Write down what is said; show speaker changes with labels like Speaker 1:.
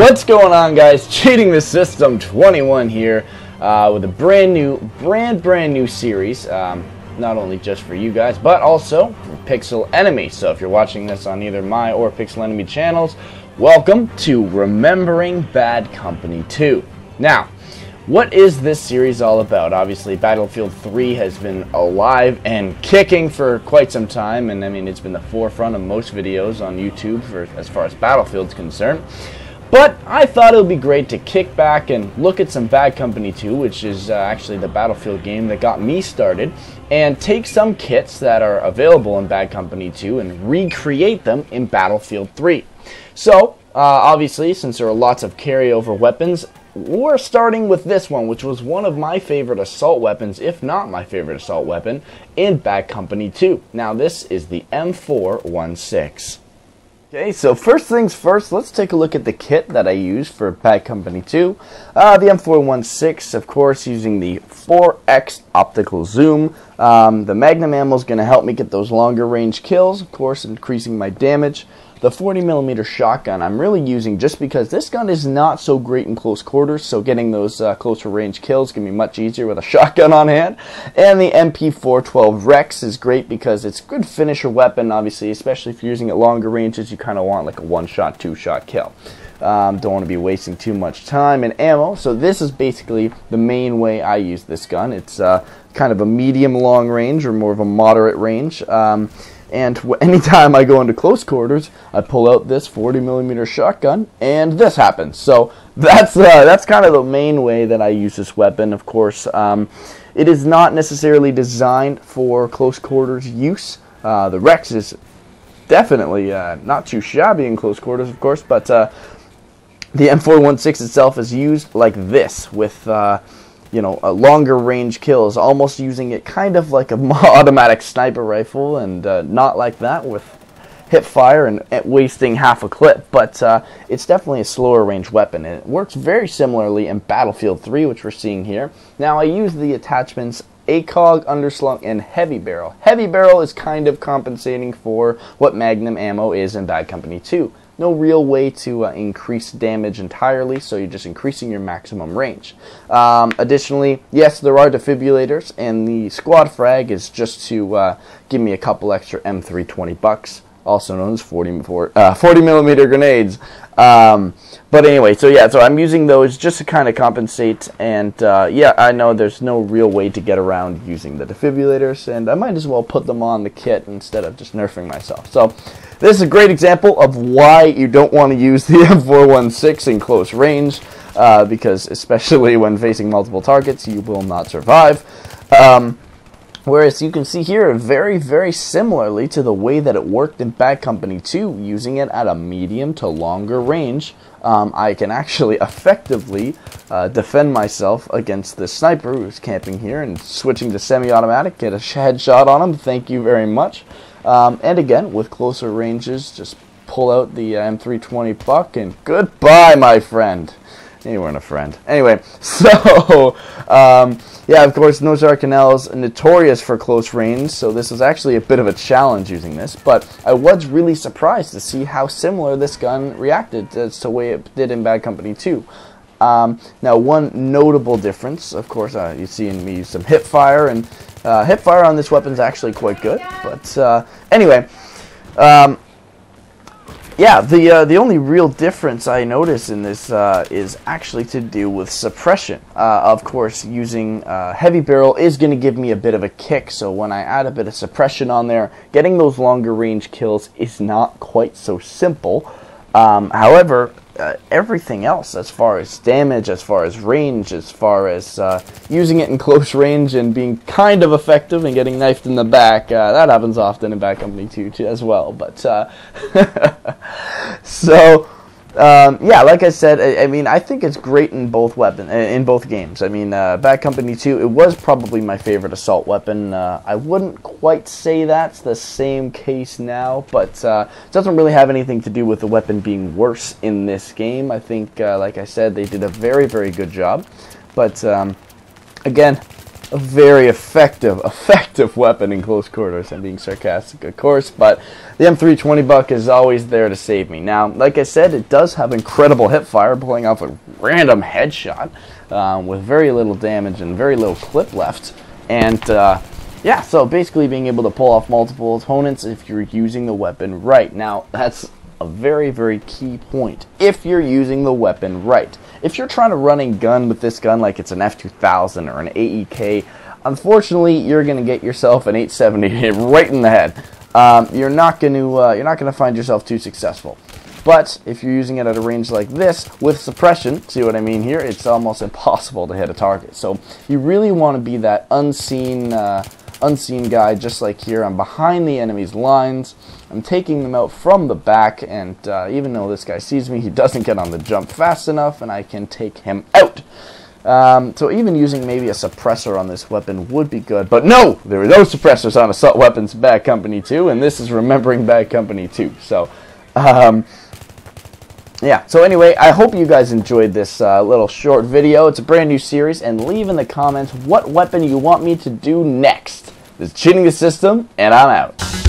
Speaker 1: What's going on, guys? Cheating the System 21 here with a brand new series, not only just for you guys but also for Pixel Enemy. So if you're watching this on either my or Pixel Enemy channels, welcome to Remembering Bad Company 2. Now, what is this series all about? Obviously, Battlefield 3 has been alive and kicking for quite some time, and I mean, it's been the forefront of most videos on YouTube as far as Battlefield's concerned. But I thought it would be great to kick back and look at some Bad Company 2, which is actually the Battlefield game that got me started, and take some kits that are available in Bad Company 2 and recreate them in Battlefield 3. So, obviously, since there are lots of carryover weapons, we're starting with this one, which was one of my favorite assault weapons, if not my favorite assault weapon, in Bad Company 2. Now, this is the M416. Okay, so first things first, let's take a look at the kit that I used for Bad Company 2. The M416, of course, using the 4x optical zoom. The Magnum ammo is going to help me get those longer range kills, of course, increasing my damage. The 40mm shotgun I'm really using just because this gun is not so great in close quarters, so getting those closer range kills can be much easier with a shotgun on hand. And the MP412 Rex is great because it's a good finisher weapon, obviously, especially if you're using it longer ranges. You kind of want like a one-shot, two-shot kill. Don't want to be wasting too much time and ammo, so this is basically the main way I use this gun. It's kind of a medium long range or more of a moderate range. And anytime I go into close quarters, I pull out this 40mm shotgun, and this happens. So that's kind of the main way that I use this weapon. Of course, it is not necessarily designed for close quarters use. The Rex is definitely not too shabby in close quarters, of course, but the M416 itself is used like this with you know, a longer range kills, almost using it kind of like a automatic sniper rifle, and not like that with hip fire and wasting half a clip, but it's definitely a slower range weapon, and it works very similarly in Battlefield 3, which we're seeing here. Now, I use the attachments ACOG, Under-slung, and Heavy Barrel. Heavy Barrel is kind of compensating for what Magnum ammo is in Bad Company 2. No real way to increase damage entirely, so you're just increasing your maximum range. Additionally, yes, there are defibrillators, and the squad frag is just to give me a couple extra M3 20 bucks, also known as 40mm grenades. But anyway, so yeah, so I'm using those just to kind of compensate, and yeah, I know there's no real way to get around using the defibrillators, and I might as well put them on the kit instead of just nerfing myself. So this is a great example of why you don't want to use the M416 in close range, because especially when facing multiple targets, you will not survive. Whereas you can see here, very similarly to the way that it worked in Bad Company 2, using it at a medium to longer range, I can actually effectively defend myself against this sniper who's camping here, and switching to semi-automatic, get a headshot on him, thank you very much. And again, with closer ranges, just pull out the M320 buck, and goodbye, my friend. You weren't a friend. Anyway, so, yeah, of course, Nozar Canel's notorious for close range, so this was actually a bit of a challenge using this, but I was really surprised to see how similar this gun reacted as to the way it did in Bad Company 2. Now, one notable difference, of course, you see me use some hip fire, and hip fire on this weapon is actually quite good, but anyway, yeah, the only real difference I notice in this is actually to do with suppression. Of course, using Heavy Barrel is going to give me a bit of a kick, so when I add a bit of suppression on there, getting those longer range kills is not quite so simple. However, everything else, as far as damage, as far as range, as far as using it in close range and being kind of effective and getting knifed in the back, that happens often in Bad Company 2 as well. But so yeah, like I said, I mean, I think it's great in both games. I mean, Bad Company 2, it was probably my favorite assault weapon. I wouldn't quite say that's the same case now, but it doesn't really have anything to do with the weapon being worse in this game. I think, like I said, they did a very good job. But again, a very effective weapon in close quarters. I'm being sarcastic, of course, but the M320 buck is always there to save me. Now, like I said, it does have incredible hip fire, pulling off a random headshot with very little damage and very little clip left. And yeah, so basically being able to pull off multiple opponents if you're using the weapon right. Now, that's a very, very key point. If you're using the weapon right. If you're trying to run and gun with this gun like it's an F2000 or an AEK, unfortunately, you're going to get yourself an 870 hit right in the head. You're not going to find yourself too successful. But if you're using it at a range like this with suppression, see what I mean here? It's almost impossible to hit a target. So you really want to be that unseen guy, just like here. I'm behind the enemy's lines. I'm taking them out from the back, and even though this guy sees me, he doesn't get on the jump fast enough, and I can take him out. So even using maybe a suppressor on this weapon would be good. But no, there are no suppressors on Assault Weapons Bad Company 2, and this is Remembering Bad Company 2. So, yeah, so anyway, I hope you guys enjoyed this little short video. It's a brand new series, and leave in the comments what weapon you want me to do next. This is Cheating the System, and I'm out.